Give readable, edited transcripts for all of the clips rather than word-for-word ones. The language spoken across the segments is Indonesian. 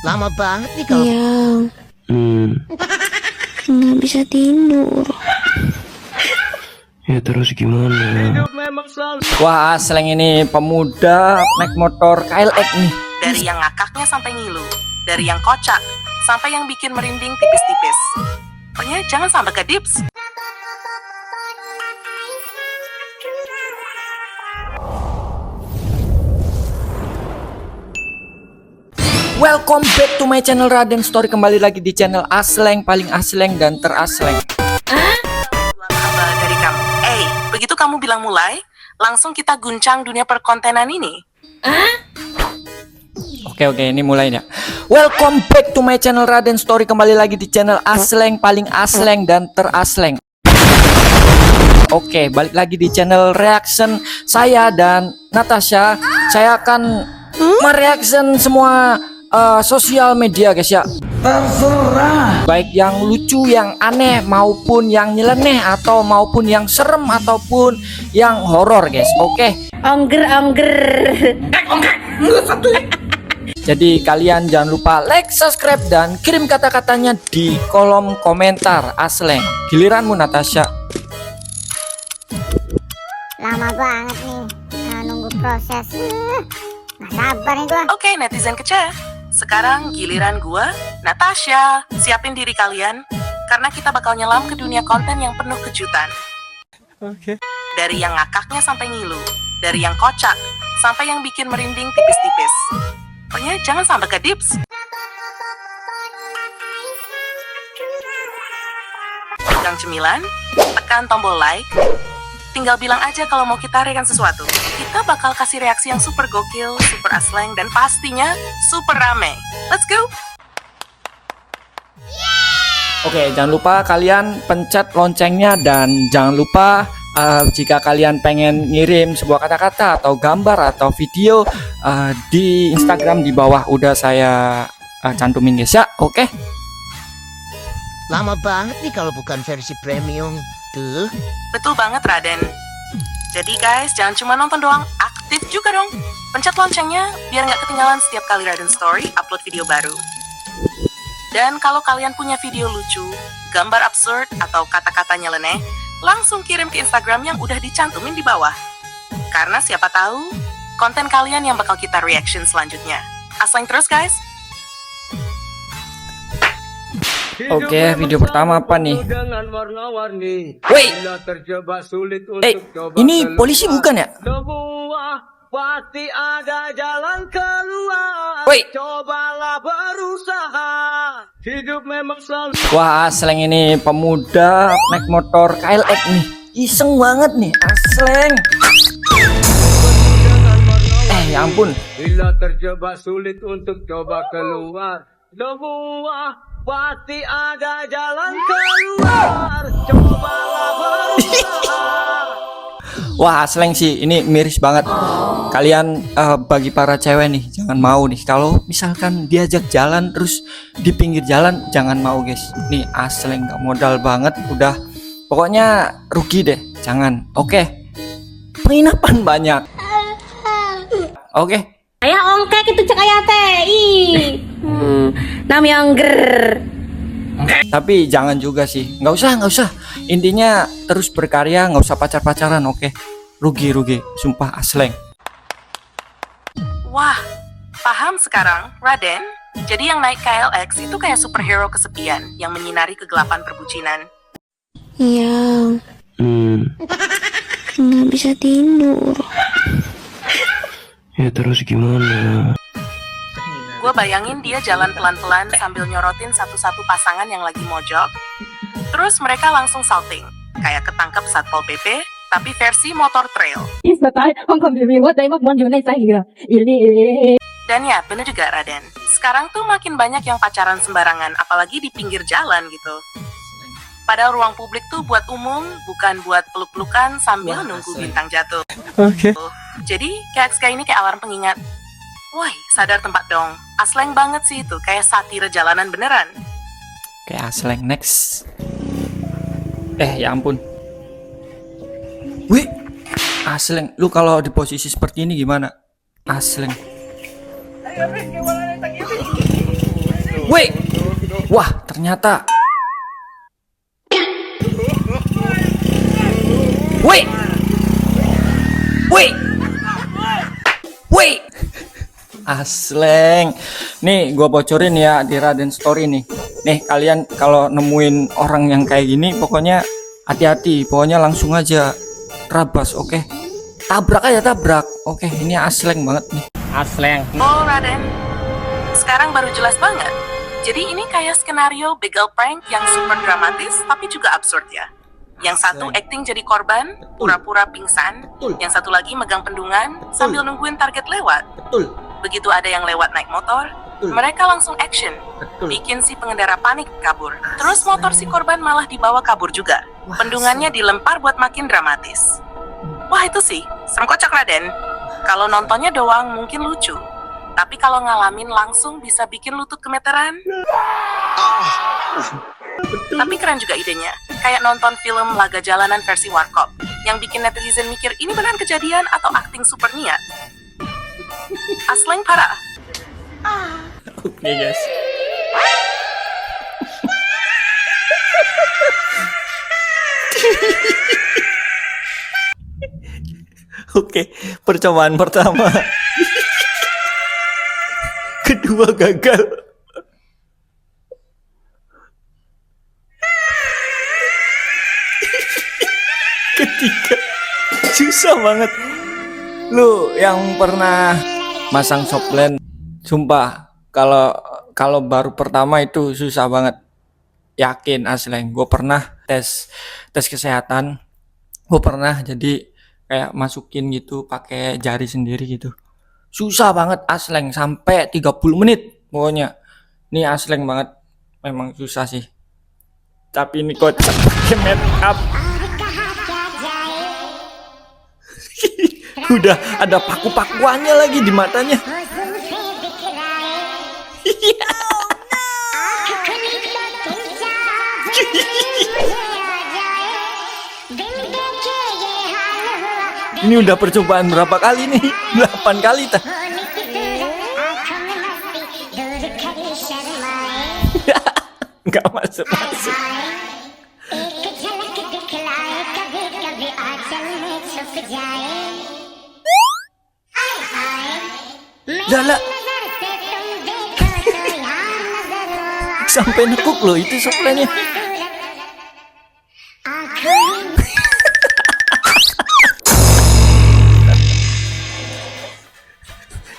Lama banget nih kalau. Iya, nggak bisa tidur. Ya terus gimana? Wah, Asleng ini pemuda naik motor KLX nih. Dari yang ngakaknya sampai ngilu, dari yang kocak sampai yang bikin merinding tipis-tipis. Pokoknya jangan sampai ke dips. Welcome back to my channel Raden Story. Kembali lagi di channel Asleng, paling asleng dan terasleng. Kabar dari kamu. Begitu kamu bilang mulai, langsung kita guncang dunia perkontenan ini. Oke, ini mulai ya. Welcome back to my channel Raden Story. Kembali lagi di channel Asleng, paling asleng dan terasleng. Oke, balik lagi di channel reaction saya dan Natasha. Saya akan mereaction semua sosial media, guys ya. Terserah. Baik yang lucu, yang aneh, maupun yang nyeleneh, atau maupun yang serem, ataupun yang horor, guys. Oke. Angger. Jadi kalian jangan lupa like, subscribe, dan kirim kata-katanya di kolom komentar. Asleng, giliranmu Natasha. Lama banget nih nunggu proses. Nggak sabar nih gua. Oke, netizen kece. Sekarang giliran gua, Natasha. Siapin diri kalian, karena kita bakal nyelam ke dunia konten yang penuh kejutan. Oke. Dari yang ngakaknya sampai ngilu, dari yang kocak sampai yang bikin merinding tipis-tipis. Pokoknya jangan sampai ke dips. Pegang cemilan, tekan tombol like. Tinggal bilang aja kalau mau kita reaction sesuatu. Kita bakal kasih reaksi yang super gokil, super asleng, dan pastinya super rame. Let's go! Oke, jangan lupa kalian pencet loncengnya, dan jangan lupa jika kalian pengen ngirim sebuah kata-kata atau gambar atau video di Instagram di bawah udah saya cantumin, guys ya. Oke. Lama banget nih kalau bukan versi premium. Tuh. Betul banget, Raden. Jadi guys, jangan cuma nonton doang, aktif juga dong. Pencet loncengnya biar nggak ketinggalan setiap kali Raden Story upload video baru. Dan kalau kalian punya video lucu, gambar absurd, atau kata-kata nyeleneh, langsung kirim ke Instagram yang udah dicantumin di bawah. Karena siapa tahu, konten kalian yang bakal kita reaction selanjutnya. Asleng terus guys! Oke, video pertama apa nih? Woi, ini polisi bukan ya? Pasti ada jalan keluar. Woi, Cobalah berusaha. Hidup memang selalu. wah, Asleng ini pemuda naik motor KLX nih. Iseng banget nih, Asleng. Ya ampun. Bila terjebak sulit untuk coba keluar. Semua pasti ada jalan keluar. Cobalah berusaha. Wah, Asleng sih ini miris banget. Kalian bagi para cewek nih jangan mau nih kalau misalkan diajak jalan terus di pinggir jalan, jangan mau, guys. Nih Asleng gak modal banget, udah pokoknya rugi deh, jangan. Oke. Penginapan banyak. Oke. Ayah ongkek itu cek ayah teh. Nami angger. Tapi jangan juga sih, nggak usah. Intinya terus berkarya, nggak usah pacar-pacaran, oke? Rugi, sumpah Asleng. Wah, paham sekarang, Raden? Jadi yang naik KLX itu kayak superhero kesepian yang menyinari kegelapan perbucinan. Iya, nggak bisa tidur. Ya terus gimana? Gue bayangin dia jalan pelan-pelan sambil nyorotin satu-satu pasangan yang lagi mojok. Terus mereka langsung salting, kayak ketangkep Satpol PP, tapi versi motor trail. Dan ya, bener juga Raden. Sekarang tuh makin banyak yang pacaran sembarangan, apalagi di pinggir jalan gitu. Padahal ruang publik tuh buat umum, bukan buat peluk-pelukan sambil nunggu bintang jatuh. Oke. Jadi, KXK ini kayak alarm pengingat. Woi, sadar tempat dong. Asleng banget sih itu, kayak satire jalanan beneran. Kayak Asleng next. Ya ampun. Wih, Asleng, lu kalau di posisi seperti ini gimana? Asleng. Wih, wah ternyata. Wih, wih, wih. Asleng. Nih, gua bocorin ya di Raden Story nih. Nih, kalian kalau nemuin orang yang kayak gini, pokoknya hati-hati. Pokoknya langsung aja terabas, oke? Tabrak aja, tabrak. Oke, ini asleng banget nih. Oh, Raden. Sekarang baru jelas banget. Jadi ini kayak skenario begal prank yang super dramatis tapi juga absurd ya. Yang satu acting jadi korban, pura-pura pingsan. Yang satu lagi megang pendungan sambil nungguin target lewat. Betul. Begitu ada yang lewat naik motor, mereka langsung action. Bikin si pengendara panik kabur. Terus motor si korban malah dibawa kabur juga. Pendungannya dilempar buat makin dramatis. Wah itu sih, serem kocak Raden. Kalau nontonnya doang mungkin lucu. Tapi kalau ngalamin langsung bisa bikin lutut gemeteran. Tapi keren juga idenya. Kayak nonton film laga jalanan versi Warkop. Yang bikin netizen mikir ini beneran kejadian atau akting super niat. Asleng parah. Oke guys. Oke, percobaan pertama. Kedua gagal. Ketiga susah banget. Lu yang pernah masang soplen, sumpah kalau baru pertama itu susah banget. Yakin Asleng, gue pernah tes kesehatan, gue pernah jadi kayak masukin gitu pakai jari sendiri gitu. Susah banget Asleng, sampai 30 menit pokoknya. Ini Asleng banget, memang susah sih. Tapi ini kocak pakai make up. Udah ada paku-pakuannya lagi di matanya. Ini udah percobaan berapa kali nih? 8 kali tah. Nggak masuk. Jala. Sampai nekuk loh itu soplennya.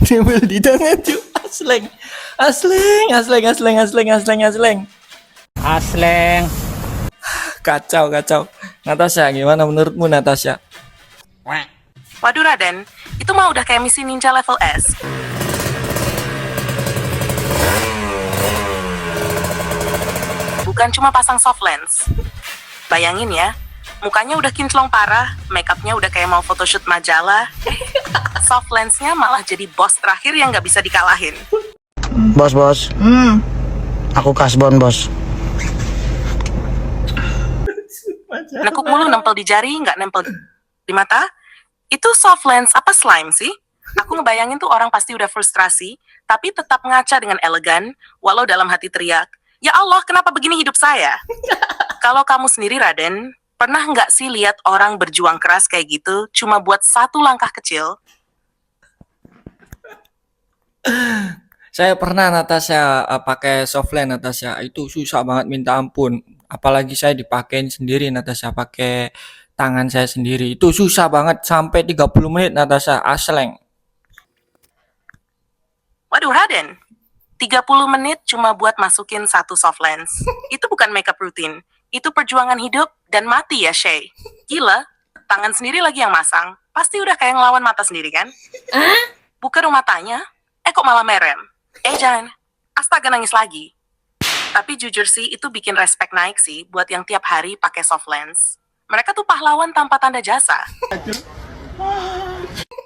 Nempel di tangan tuh. Asleng. Kacau. Natasha, gimana menurutmu Natasha? Waduh Raden, itu mah udah kayak misi ninja level S. Bukan cuma pasang soft lens. Bayangin ya, mukanya udah kinclong parah, makeupnya udah kayak mau photoshoot majalah. Soft lensnya malah jadi bos terakhir yang nggak bisa dikalahin. Bos. Aku kasbon, bos. Nekuk mulu nempel di jari, nggak nempel di mata. Itu soft lens apa slime sih? Aku ngebayangin tuh orang pasti udah frustrasi, tapi tetap ngaca dengan elegan, walau dalam hati teriak, ya Allah, kenapa begini hidup saya? Kalau kamu sendiri, Raden, pernah nggak sih lihat orang berjuang keras kayak gitu, cuma buat satu langkah kecil? Saya pernah Natasha pakai softline Natasha, itu susah banget minta ampun. Apalagi saya dipakein sendiri Natasha, pakai tangan saya sendiri. Itu susah banget sampai 30 menit Natasha, Asleng. Waduh Raden, 30 menit cuma buat masukin satu soft lens. Itu bukan makeup rutin, itu perjuangan hidup dan mati ya Shay. Gila, tangan sendiri lagi yang masang, pasti udah kayak ngelawan mata sendiri kan? Buka dong matanya, kok malah merem? Jangan, astaga nangis lagi. Tapi jujur sih itu bikin respect naik sih buat yang tiap hari pakai soft lens. Mereka tuh pahlawan tanpa tanda jasa.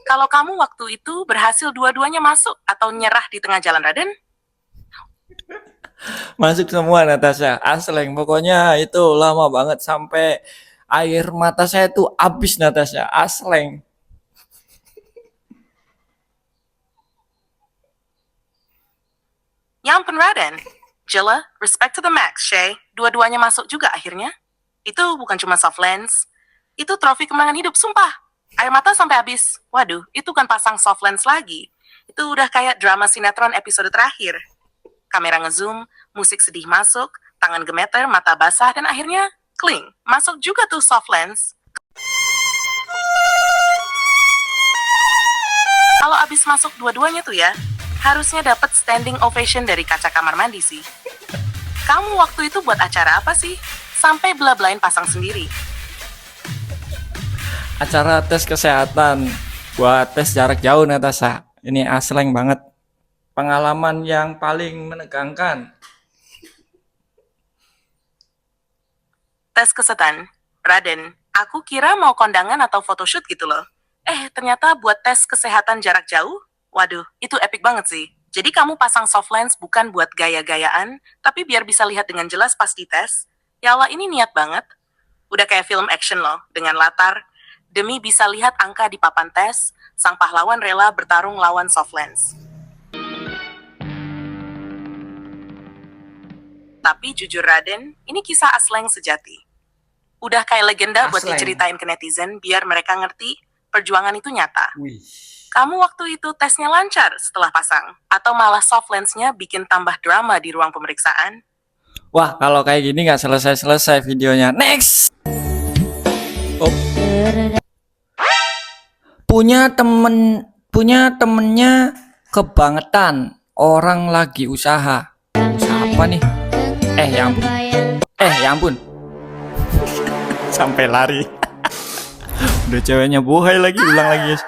Kalau kamu waktu itu berhasil dua-duanya masuk atau nyerah di tengah jalan Raden? Masuk semua Natasha, Asleng. Pokoknya itu lama banget sampai air mata saya tuh habis Natasha, Asleng. Ya ampun Raden, Jilla, respect to the max, Shay. Dua-duanya masuk juga akhirnya. Itu bukan cuma soft lens. Itu trofi kemenangan hidup, sumpah. Air mata sampai habis. Waduh, itu kan pasang soft lens lagi. Itu udah kayak drama sinetron episode terakhir. Kamera ngezoom, musik sedih masuk, tangan gemeter, mata basah, dan akhirnya kling. Masuk juga tuh soft lens. Kalau abis masuk dua-duanya tuh ya, harusnya dapat standing ovation dari kaca kamar mandi sih. Kamu waktu itu buat acara apa sih? Sampai bela-belain pasang sendiri. Acara tes kesehatan buat tes jarak jauh, Natasha. Ini asleng banget. Pengalaman yang paling menegangkan. Tes kesehatan. Raden, aku kira mau kondangan atau photoshoot gitu loh. Ternyata buat tes kesehatan jarak jauh. Waduh, itu epic banget sih. Jadi kamu pasang soft lens bukan buat gaya-gayaan, tapi biar bisa lihat dengan jelas pas dites. Ya Allah, ini niat banget. Udah kayak film action loh, dengan latar. Demi bisa lihat angka di papan tes, sang pahlawan rela bertarung lawan soft lens. Tapi jujur Raden, ini kisah asleng sejati. Udah kayak legenda buat Asleng. diceritain ke netizen biar mereka ngerti perjuangan itu nyata. Wih. Kamu waktu itu tesnya lancar setelah pasang? Atau malah soft lens-nya bikin tambah drama di ruang pemeriksaan? Wah, kalau kayak gini nggak selesai-selesai videonya. Next! Oh. Punya temennya kebangetan. Orang lagi usaha. Usaha apa nih? Ya ampun. Sampai lari. Udah ceweknya bohai lagi, ulang lagi, guys.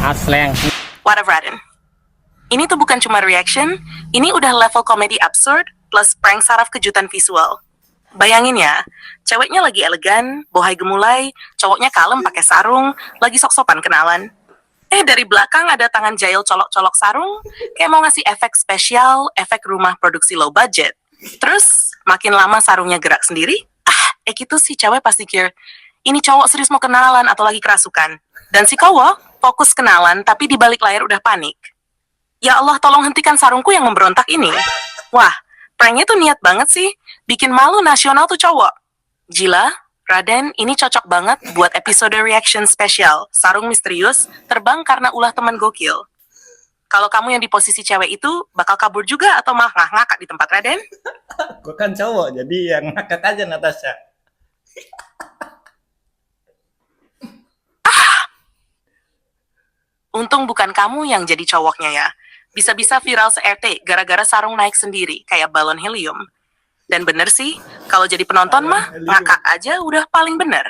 Asleng. What of Raden? Ini tuh bukan cuma reaction, ini udah level komedi absurd plus prank saraf kejutan visual. Bayangin ya, ceweknya lagi elegan, bohai gemulai, cowoknya kalem pakai sarung, lagi sok-sopan kenalan. Dari belakang ada tangan jahil colok-colok sarung, kayak mau ngasih efek spesial, efek rumah produksi low budget. Terus, makin lama sarungnya gerak sendiri, gitu sih cewek pasti kira, ini cowok serius mau kenalan atau lagi kerasukan. Dan si cowok fokus kenalan, tapi di balik layar udah panik. Ya Allah, tolong hentikan sarungku yang memberontak ini. Wah, pranknya tuh niat banget sih, bikin malu nasional tuh cowok. Jilla, Raden, ini cocok banget buat episode reaction spesial. Sarung misterius, terbang karena ulah teman gokil. Kalau kamu yang di posisi cewek itu, bakal kabur juga atau malah ngakak di tempat Raden? Gue kan cowok, jadi yang ngakak aja, Natasha. Untung bukan kamu yang jadi cowoknya ya. Bisa-bisa viral se-RT gara-gara sarung naik sendiri, kayak balon helium. Dan bener sih, kalau jadi penonton mah, ngakak aja udah paling bener.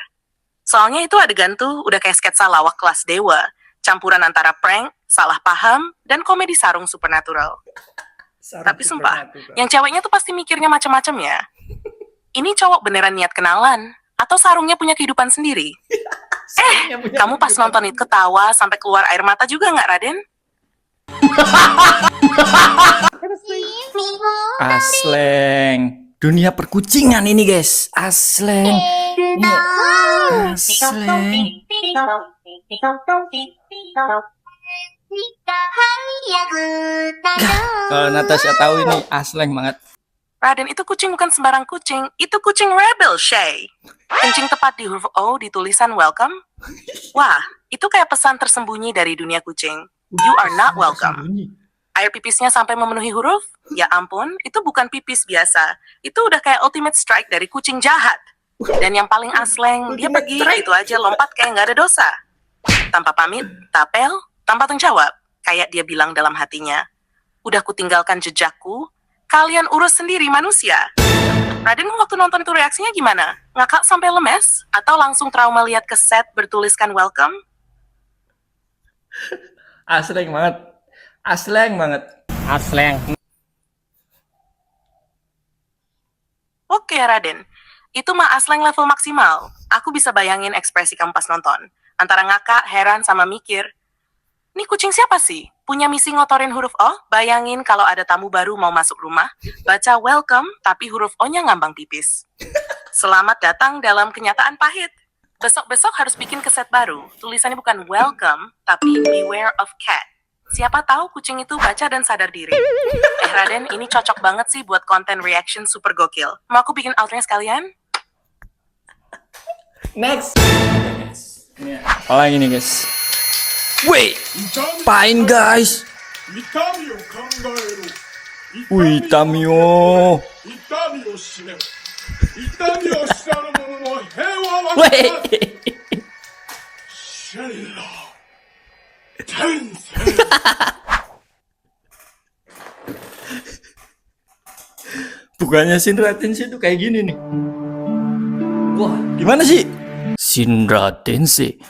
Soalnya itu adegan tuh udah kayak sketsa lawak kelas dewa. Campuran antara prank, salah paham, dan komedi sarung supernatural. Tapi sumpah, yang ceweknya tuh pasti mikirnya macem-macem ya. Ini cowok beneran niat kenalan? Atau sarungnya punya kehidupan sendiri? Kamu pas nonton itu ketawa sampai keluar air mata juga nggak, Raden? Asleng. Dunia perkucingan ini, guys. Asleng. Ini asleng. Kalau Natasha tahu ini asleng banget. Raden, itu kucing bukan sembarang kucing. Itu kucing rebel, Shay. Kencing tepat di huruf O di tulisan welcome. Wah, itu kayak pesan tersembunyi dari dunia kucing. You are not welcome. Air pipisnya sampai memenuhi huruf? Ya ampun, itu bukan pipis biasa. Itu udah kayak ultimate strike dari kucing jahat. Dan yang paling asleng, dia pergi itu aja lompat kayak nggak ada dosa. Tanpa pamit, tapel, tanpa menjawab. Kayak dia bilang dalam hatinya, udah kutinggalkan jejakku, kalian urus sendiri manusia. Raden waktu nonton itu reaksinya gimana? Ngakak sampai lemes? Atau langsung trauma lihat ke set bertuliskan welcome? Asleng banget. Asleng banget. Asleng. Oke Raden, itu mah asleng level maksimal. Aku bisa bayangin ekspresi kamu pas nonton. Antara ngakak, heran, sama mikir. Ini kucing siapa sih? Punya misi ngotorin huruf O? Bayangin kalau ada tamu baru mau masuk rumah, baca welcome, tapi huruf O-nya ngambang pipis. Selamat datang dalam kenyataan pahit. Besok-besok harus bikin keset baru. Tulisannya bukan welcome, tapi beware of cat. Siapa tahu kucing itu baca dan sadar diri. Raden, ini cocok banget sih buat konten reaction super gokil. Mau aku bikin outronya sekalian? Next. Apalagi nih guys. Wait, pain guys. Wih, Tamio. Wait. Bukannya Shinra Tensei itu kayak gini nih. Wah, gimana sih? Shinra Tensei.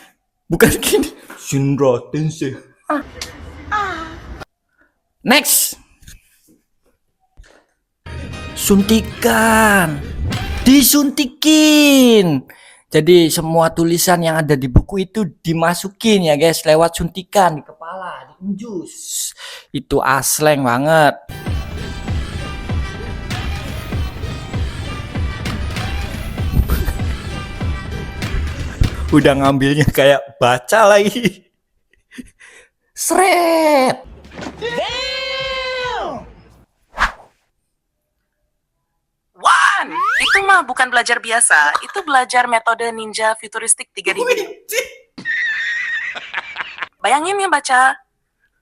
Bukan gini. Shinra Tensei. Next. Suntikan. Disuntikin. Jadi semua tulisan yang ada di buku itu dimasukin ya guys, lewat suntikan di kepala, diinjus. Itu asleng banget. Udah ngambilnya kayak baca lagi. Sret. Wan, itu mah bukan belajar biasa. Itu belajar metode ninja futuristik 3D. Bayangin ya baca,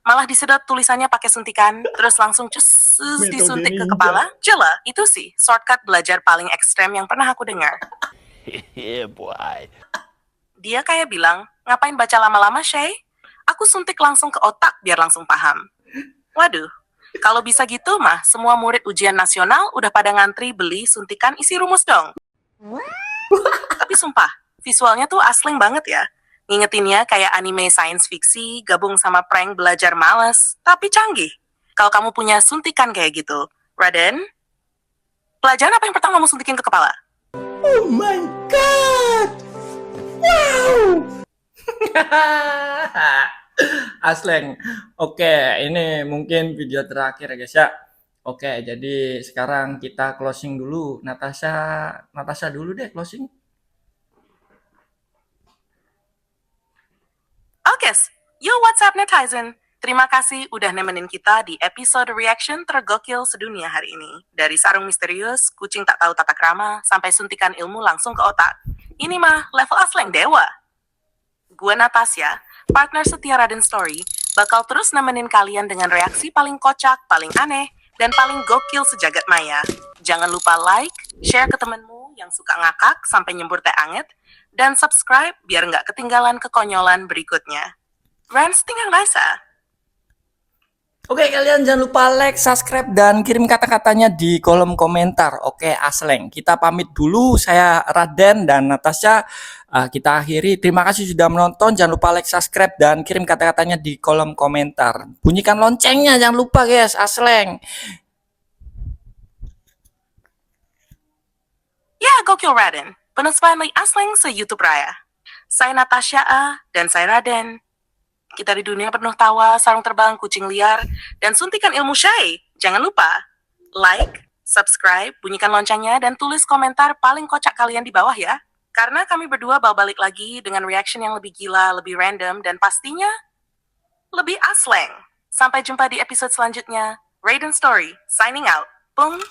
malah disedot tulisannya pakai suntikan, terus langsung cus disuntik ke kepala. Jela, itu sih shortcut belajar paling ekstrem yang pernah aku dengar. Dia kayak bilang, ngapain baca lama-lama, Shay? Aku suntik langsung ke otak biar langsung paham. Waduh, kalau bisa gitu mah, semua murid ujian nasional udah pada ngantri beli suntikan isi rumus dong. Tapi sumpah, visualnya tuh asling banget ya. Ngingetinnya kayak anime science fiksi, gabung sama prank belajar males, tapi canggih. Kalau kamu punya suntikan kayak gitu, Raden, pelajaran apa yang pertama kamu suntikin ke kepala? Oh my god. Wow. Asleng. Oke, ini mungkin video terakhir ya guys ya. Oke, jadi sekarang kita closing dulu. Natasha dulu deh closing. Oke, yo what's up netizen? Terima kasih udah nemenin kita di episode reaction tergokil sedunia hari ini. Dari sarung misterius, kucing tak tahu tata krama, sampai suntikan ilmu langsung ke otak. Ini mah level asleng dewa. Gue Natasha, partner setia Raden Story, bakal terus nemenin kalian dengan reaksi paling kocak, paling aneh, dan paling gokil sejagat maya. Jangan lupa like, share ke temenmu yang suka ngakak sampai nyembur teh anget, dan subscribe biar nggak ketinggalan kekonyolan berikutnya. Rans tinggal rasa. Oke, kalian jangan lupa like, subscribe, dan kirim kata-katanya di kolom komentar. Oke, asleng. Kita pamit dulu. Saya Raden dan Natasha. Kita akhiri. Terima kasih sudah menonton. Jangan lupa like, subscribe, dan kirim kata-katanya di kolom komentar. Bunyikan loncengnya. Jangan lupa guys. Asleng. Ya, gokil Raden. Penutupan asleng se-YouTube Raya. Saya Natasha dan saya Raden. Kita di dunia penuh tawa, sarung terbang, kucing liar, dan suntikan ilmu Shay. Jangan lupa, like, subscribe, bunyikan loncengnya, dan tulis komentar paling kocak kalian di bawah ya. Karena kami berdua bakal balik lagi dengan reaction yang lebih gila, lebih random, dan pastinya lebih asleng. Sampai jumpa di episode selanjutnya. Raden Story, signing out. Boom.